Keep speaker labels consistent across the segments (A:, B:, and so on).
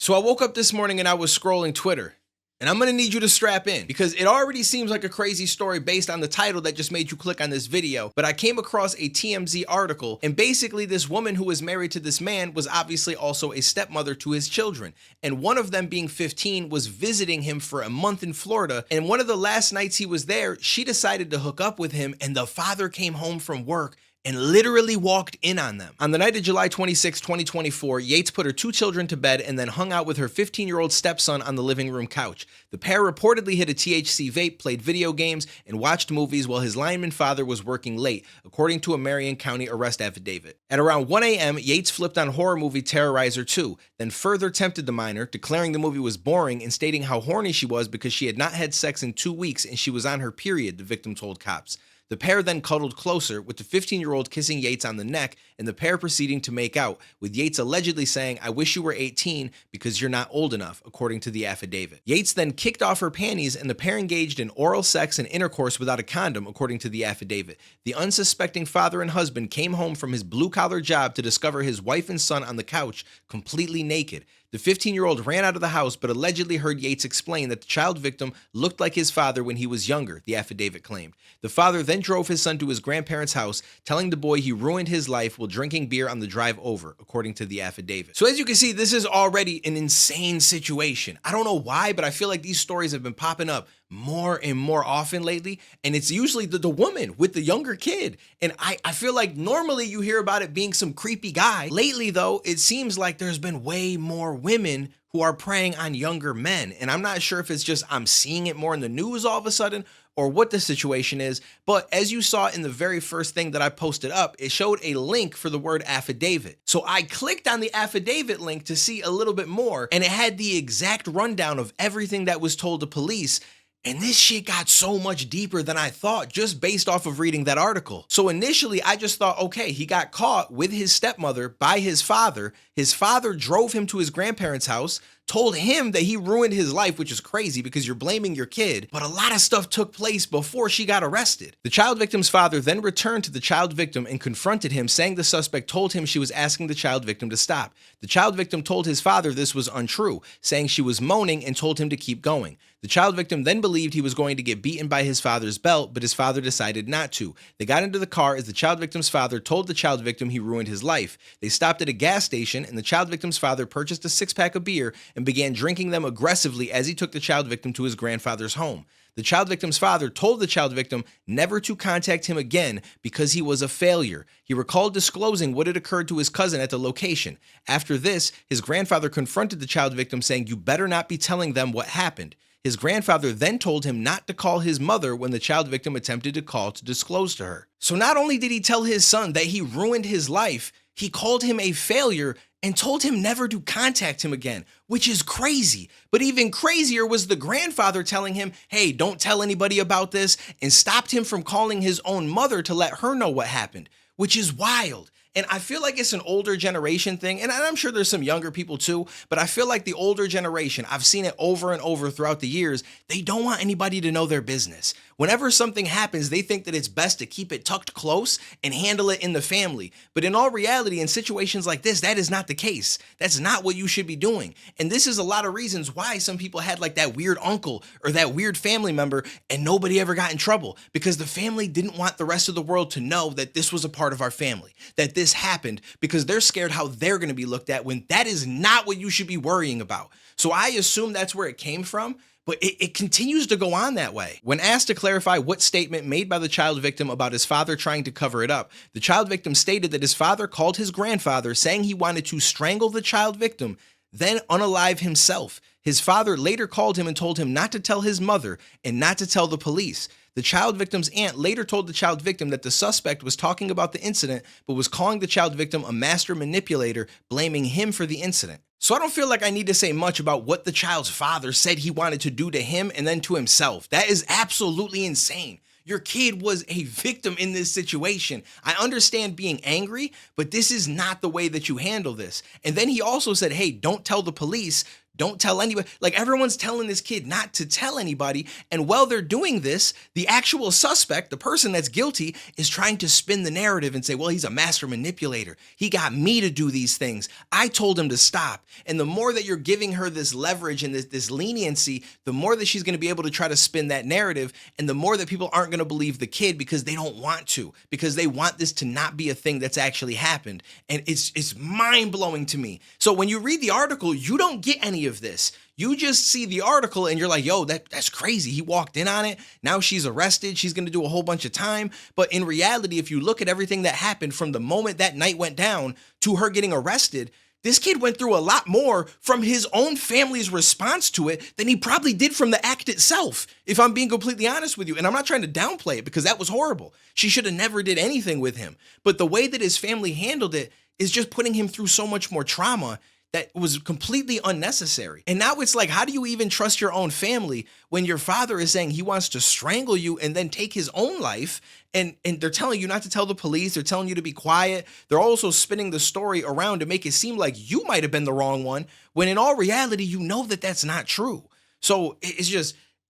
A: So I woke up this morning and I was scrolling Twitter. And I'm gonna need you to strap in because it already seems like a crazy story based on the title that just made you click on this video. But I came across a TMZ article, and basically this woman who was married to this man was obviously also a stepmother to his children. And one of them, being 15, was visiting him for a month in Florida. And one of the last nights he was there, she decided to hook up with him, and the father came home from work and literally walked in on them. On the night of July 26, 2024, Yates put her 2 children to bed and then hung out with her 15-year-old stepson on the living room couch. The pair reportedly hit a THC vape, played video games, and watched movies while his lineman father was working late, according to a Marion County arrest affidavit. At around 1 a.m., Yates flipped on horror movie Terrorizer 2, then further tempted the minor, declaring the movie was boring and stating how horny she was because she had not had sex in 2 weeks and she was on her period, the victim told cops. The pair then cuddled closer, with the 15-year-old kissing Yates on the neck and the pair proceeding to make out, with Yates allegedly saying, "I wish you were 18 because you're not old enough," according to the affidavit. Yates then kicked off her panties and the pair engaged in oral sex and intercourse without a condom, according to the affidavit. The unsuspecting father and husband came home from his blue-collar job to discover his wife and son on the couch, completely naked. The 15-year-old ran out of the house but allegedly heard Yates explain that the child victim looked like his father when he was younger, the affidavit claimed. The father then drove his son to his grandparents' house, telling the boy he ruined his life while drinking beer on the drive over, according to the affidavit. So as you can see, this is already an insane situation. I don't know why, but I feel like these stories have been popping up more and more often lately, and it's usually the woman with the younger kid. And I feel like normally you hear about it being some creepy guy. Lately though, it seems like there's been way more women who are preying on younger men, and I'm not sure if it's just I'm seeing it more in the news all of a sudden or what the situation is. But as you saw in the very first thing that I posted up, it showed a link for the word affidavit. So I clicked on the affidavit link to see a little bit more, and it had the exact rundown of everything that was told to police. And this shit got so much deeper than I thought just based off of reading that article. So initially I just thought, okay, he got caught with his stepmother by his father. His father drove him to his grandparents' house, told him that he ruined his life, which is crazy because you're blaming your kid. But a lot of stuff took place before she got arrested. The child victim's father then returned to the child victim and confronted him, saying the suspect told him she was asking the child victim to stop. The child victim told his father this was untrue, saying she was moaning, and told him to keep going. The child victim then believed he was going to get beaten by his father's belt, but his father decided not to. They got into the car as the child victim's father told the child victim he ruined his life. They stopped at a gas station, and the child victim's father purchased a 6-pack of beer and began drinking them aggressively as he took the child victim to his grandfather's home. The child victim's father told the child victim never to contact him again because he was a failure. He recalled disclosing what had occurred to his cousin at the location. After this, his grandfather confronted the child victim, saying, "You better not be telling them what happened." His grandfather then told him not to call his mother when the child victim attempted to call to disclose to her. So not only did he tell his son that he ruined his life, he called him a failure and told him never to contact him again, which is crazy. But even crazier was the grandfather telling him, hey, don't tell anybody about this, and stopped him from calling his own mother to let her know what happened, which is wild. And I feel like it's an older generation thing, and I'm sure there's some younger people too, but I feel like the older generation, I've seen it over and over throughout the years, they don't want anybody to know their business. Whenever something happens, they think that it's best to keep it tucked close and handle it in the family. But in all reality, in situations like this, that is not the case. That's not what you should be doing. And this is a lot of reasons why some people had like that weird uncle or that weird family member and nobody ever got in trouble, because the family didn't want the rest of the world to know that this was a part of our family, that this happened, because they're scared how they're going to be looked at, when that is not what you should be worrying about. So I assume that's where it came from. But it continues to go on that way. When asked to clarify what statement made by the child victim about his father trying to cover it up, the child victim stated that his father called his grandfather, saying he wanted to strangle the child victim, then unalive himself. His father later called him and told him not to tell his mother and not to tell the police. The child victim's aunt later told the child victim that the suspect was talking about the incident, but was calling the child victim a master manipulator, blaming him for the incident. So I don't feel like I need to say much about what the child's father said he wanted to do to him and then to himself. That is absolutely insane. Your kid was a victim in this situation. I understand being angry, but this is not the way that you handle this. And then he also said, hey, don't tell the police. don't tell anybody. Like, everyone's telling this kid not to tell anybody. And while they're doing this, the actual suspect, the person that's guilty, is trying to spin the narrative and say, well, he's a master manipulator. He got me to do these things. I told him to stop. And the more that you're giving her this leverage and this leniency, the more that she's going to be able to try to spin that narrative. And the more that people aren't going to believe the kid because they don't want to, because they want this to not be a thing that's actually happened. And it's mind-blowing to me. So when you read the article, you don't get any of this. You just see the article and you're like, yo, that's crazy. He walked in on it. Now she's arrested. She's going to do a whole bunch of time. But in reality, if you look at everything that happened from the moment that night went down to her getting arrested, this kid went through a lot more from his own family's response to it than he probably did from the act itself, if I'm being completely honest with you. And I'm not trying to downplay it because that was horrible. She should have never did anything with him. But the way that his family handled it is just putting him through so much more trauma that was completely unnecessary. And now it's like, how do you even trust your own family when your father is saying he wants to strangle you and then take his own life? And they're telling you not to tell the police. They're telling you to be quiet. They're also spinning the story around to make it seem like you might have been the wrong one, when in all reality, you know that that's not true. So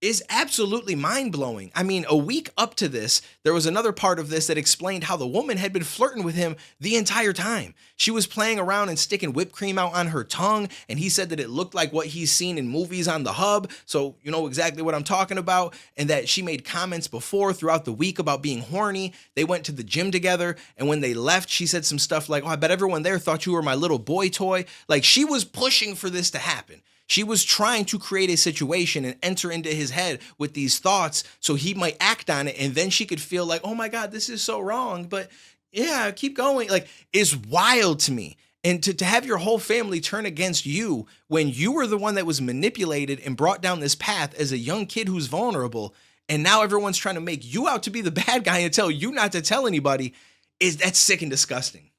A: it's absolutely mind-blowing. I mean, a week up to this, there was another part of this that explained how the woman had been flirting with him the entire time. She was playing around and sticking whipped cream out on her tongue, and he said that it looked like what he's seen in movies on the hub, so you know exactly what I'm talking about, and that she made comments before throughout the week about being horny. They went to the gym together, and when they left, she said some stuff like, oh, I bet everyone there thought you were my little boy toy. Like, she was pushing for this to happen. She was trying to create a situation and enter into his head with these thoughts so he might act on it, and then she could feel like, oh my God, this is so wrong, but yeah, keep going. Like, it's wild to me. And to have your whole family turn against you when you were the one that was manipulated and brought down this path as a young kid who's vulnerable, and now everyone's trying to make you out to be the bad guy and tell you not to tell anybody, that's sick and disgusting.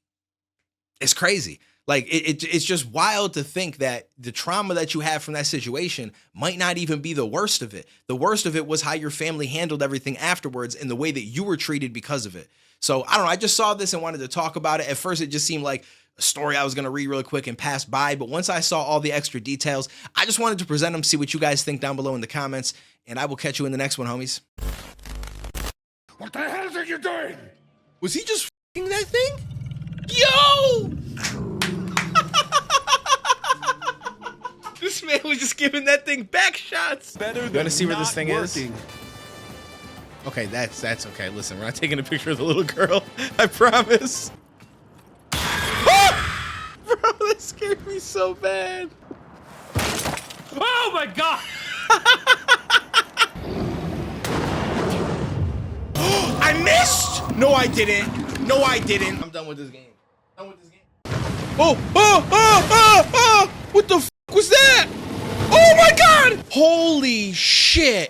A: It's crazy. Like, it's just wild to think that the trauma that you have from that situation might not even be the worst of it. The worst of it was how your family handled everything afterwards and the way that you were treated because of it. So, I don't know. I just saw this and wanted to talk about it. At first, it just seemed like a story I was going to read really quick and pass by. But once I saw all the extra details, I just wanted to present them, see what you guys think down below in the comments. And I will catch you in the next one, homies.
B: What the hell are you doing?
A: Was he just f***ing that thing? Yo! This man was just giving that thing back shots.
B: Better
A: you want to see where this thing
B: working.
A: is? Okay, that's okay. Listen, we're not taking a picture of the little girl. I promise. Ah! Bro, that scared me so bad.
B: Oh my God!
A: I missed! No, I didn't. No, I didn't. I'm done with this game. Done with this game. Oh! What the f was that? Oh my God! Holy shit!